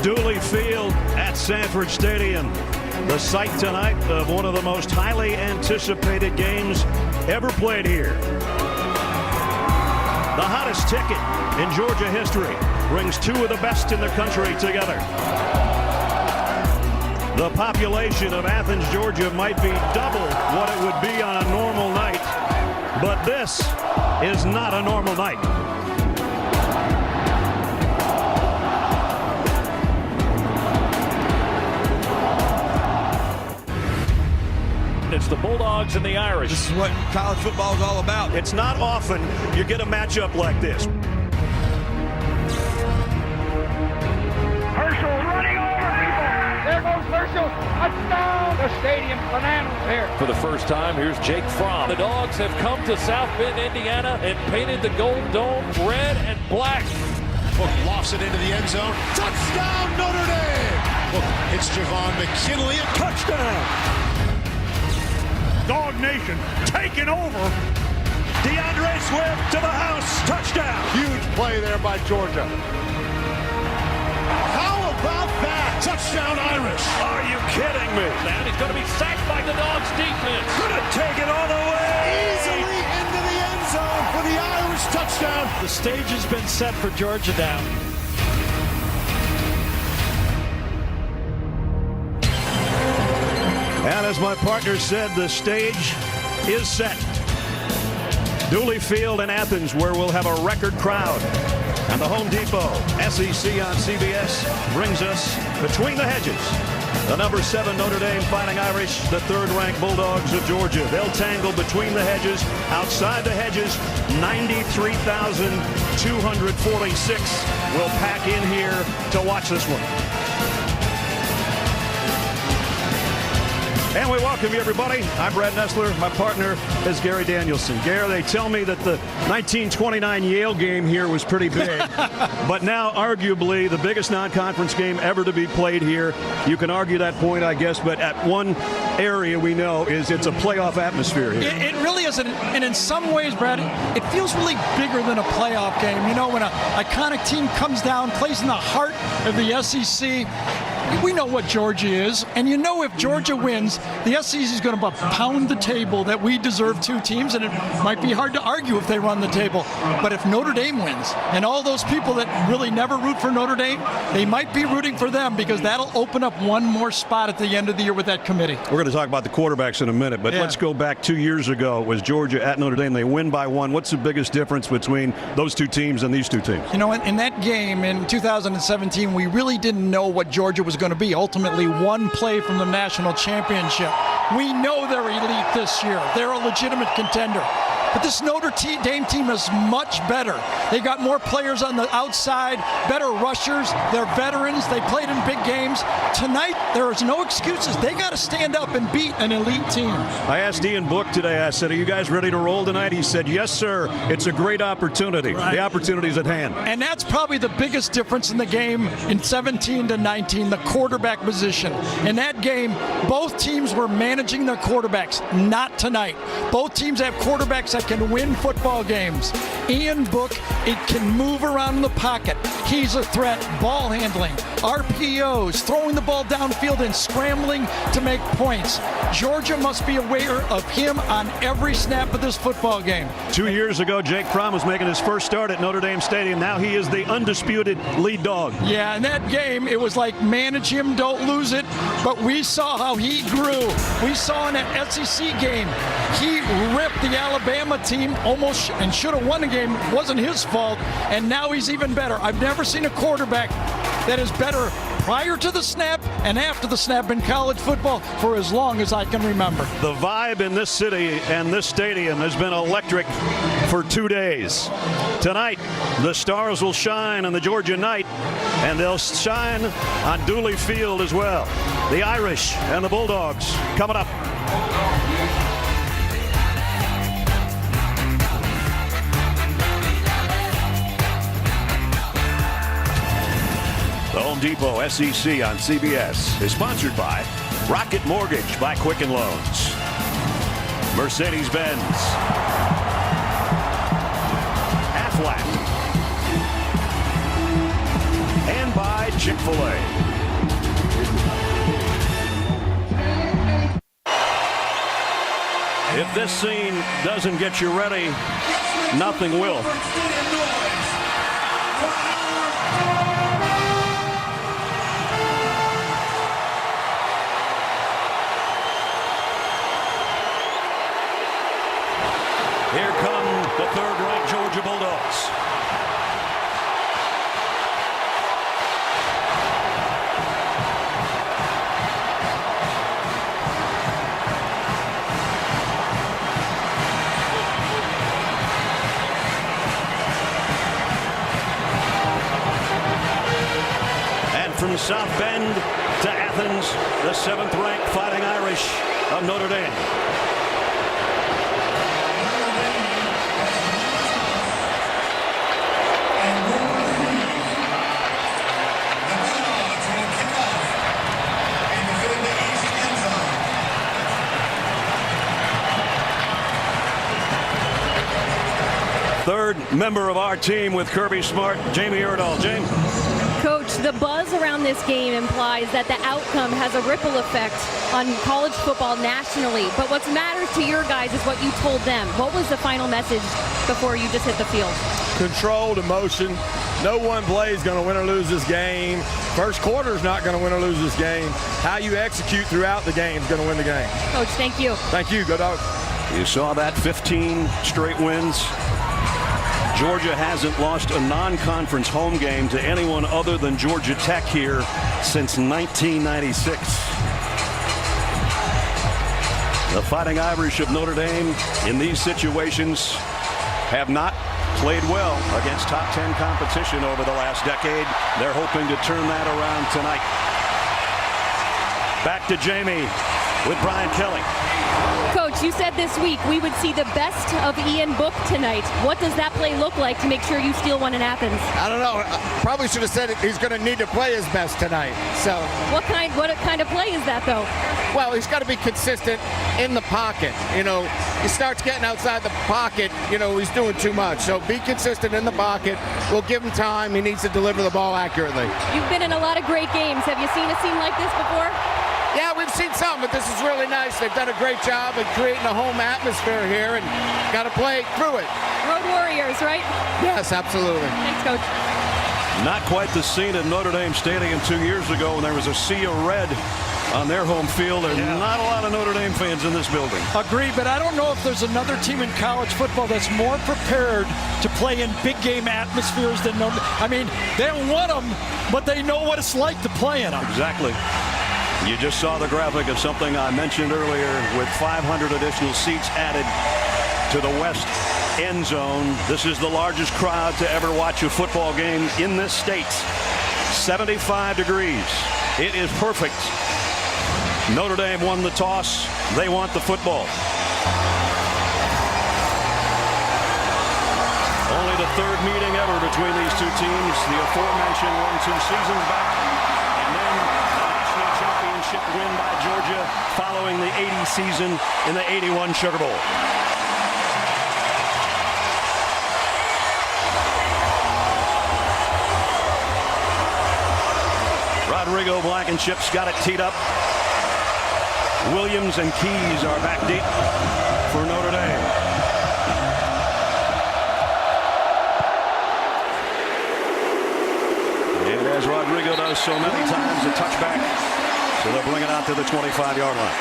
Dooley Field at Sanford Stadium. The site tonight of one of the most highly anticipated games ever played here. The hottest ticket in Georgia history brings two of the best in the country together. The population of Athens, Georgia might be double what it would be on a normal night, but this is not a normal night. It's the Bulldogs and the Irish. This is what college football is all about. It's not often you get a matchup like this. Herschel running over people. There goes Herschel. Touchdown. The stadium bananas here. For the first time, here's Jake Fromm. The Dogs have come to South Bend, Indiana, and painted the Gold Dome red and black. Book lofts it into the end zone. Touchdown, Notre Dame. Look, it's Javon McKinley. A touchdown. Dog Nation taking over. DeAndre Swift to the house. Touchdown. Huge play there by Georgia. How about that? Touchdown Irish. Are you kidding me? And he's going to be sacked by the Dogs defense. Gonna take it all the way. Easily into the end zone for the Irish touchdown. The stage has been set for Georgia now. And as my partner said, the stage is set. Dooley Field in Athens, where we'll have a record crowd. And the Home Depot, SEC on CBS, brings us Between the Hedges. The number 7 Notre Dame Fighting Irish, the 3rd-ranked Bulldogs of Georgia. They'll tangle between the hedges. Outside the hedges, 93,246 will pack in here to watch this one. And we welcome you, everybody. I'm Brad Nessler. My partner is Gary Danielson. Gary, they tell me that the 1929 Yale game here was pretty big, but now arguably the biggest non-conference game ever to be played here. You can argue that point, I guess, but at one area we know is it's a playoff atmosphere here. It really is, and in some ways, Brad, it feels really bigger than a playoff game. You know, when an iconic team comes down, plays in the heart of the SEC, we know what Georgia is, and you know if Georgia wins, the SEC is going to pound the table that we deserve 2 teams, and it might be hard to argue if they run the table. But if Notre Dame wins, and all those people that really never root for Notre Dame, they might be rooting for them because that'll open up one more spot at the end of the year with that committee. We're going to talk about the quarterbacks in a minute, but let's go back 2 years ago. It was Georgia at Notre Dame. They win by 1. What's the biggest difference between those 2 teams and these 2 teams? You know, in that game in 2017, we really didn't know what Georgia was going to be. Ultimately, 1 play from the national championship. We know they're elite this year. They're a legitimate contender. But this Notre Dame team is much better. They got more players on the outside, better rushers. They're veterans. They played in big games. Tonight, there is no excuses. They got to stand up and beat an elite team. I asked Ian Book today, I said, are you guys ready to roll tonight? He said, yes, sir. It's a great opportunity. Right. The opportunity's at hand. And that's probably the biggest difference in the game in 17 to 19, the quarterback position. In that game, both teams were managing their quarterbacks. Not tonight. Both teams have quarterbacks that can win football games. Ian Book, it can move around in the pocket. He's a threat. Ball handling, RPOs, throwing the ball downfield and scrambling to make points. Georgia must be aware of him on every snap of this football game. 2 years ago, Jake Fromm was making his first start at Notre Dame Stadium. Now he is the undisputed lead dog. Yeah, in that game, it was like manage him, don't lose it. But we saw how he grew. We saw in that SEC game, he ripped the Alabama team almost and should have won the game. It wasn't his fault, and now he's even better. I've never seen a quarterback that is better prior to the snap and after the snap in college football for as long as I can remember. The vibe in this city and this stadium has been electric for 2 days. Tonight, the stars will shine on the Georgia night, and they'll shine on Dooley Field as well. The Irish and the Bulldogs coming up. The Home Depot SEC on CBS is sponsored by Rocket Mortgage by Quicken Loans, Mercedes-Benz, Aflac, and by Chick-fil-A. If this scene doesn't get you ready, nothing will. Here come the third-ranked Georgia Bulldogs. And from South Bend to Athens, the 7th-ranked Fighting Irish of Notre Dame. Third member of our team with Kirby Smart, Jamie Erdahl. James. Coach, the buzz around this game implies that the outcome has a ripple effect on college football nationally. But what matters to your guys is what you told them. What was the final message before you just hit the field? Controlled emotion. No one play is going to win or lose this game. First quarter is not going to win or lose this game. How you execute throughout the game is going to win the game. Coach, thank you. Thank you. Go Dogs. You saw that 15 straight wins. Georgia hasn't lost a non-conference home game to anyone other than Georgia Tech here since 1996. The Fighting Irish of Notre Dame in these situations have not played well against top 10 competition over the last decade. They're hoping to turn that around tonight. Back to Jamie with Brian Kelly. Coach, you said this week we would see the best of Ian Book tonight. What does that play look like to make sure you steal one in Athens? I don't know. Probably should have said he's going to need to play his best tonight. So what kind of play is that, though? Well, he's got to be consistent in the pocket. You know, he starts getting outside the pocket, you know, he's doing too much. So be consistent in the pocket. We'll give him time. He needs to deliver the ball accurately. You've been in a lot of great games. Have you seen a scene like this before? Yeah, we've seen some, but this is really nice. They've done a great job of creating a home atmosphere here, and got to play through it. Road Warriors, right? Yes, absolutely. Thanks, Coach. Not quite the scene at Notre Dame Stadium 2 years ago when there was a sea of red on their home field. There's not a lot of Notre Dame fans in this building. Agree, but I don't know if there's another team in college football that's more prepared to play in big game atmospheres than Notre Dame. I mean, they don't want them, but they know what it's like to play in them. Exactly. You just saw the graphic of something I mentioned earlier with 500 additional seats added to the west end zone. This is the largest crowd to ever watch a football game in this state. 75 degrees. It is perfect. Notre Dame won the toss. They want the football. Only the third meeting ever between these two teams. The aforementioned one 2 seasons back. And then the national championship win by Georgia following the 80 season in the 81 Sugar Bowl. Rodrigo Blankenship's got it teed up. Williams and Keys are back deep for Notre Dame. And as Rodrigo does so many times, a touchback. So they'll bring it out to the 25-yard line.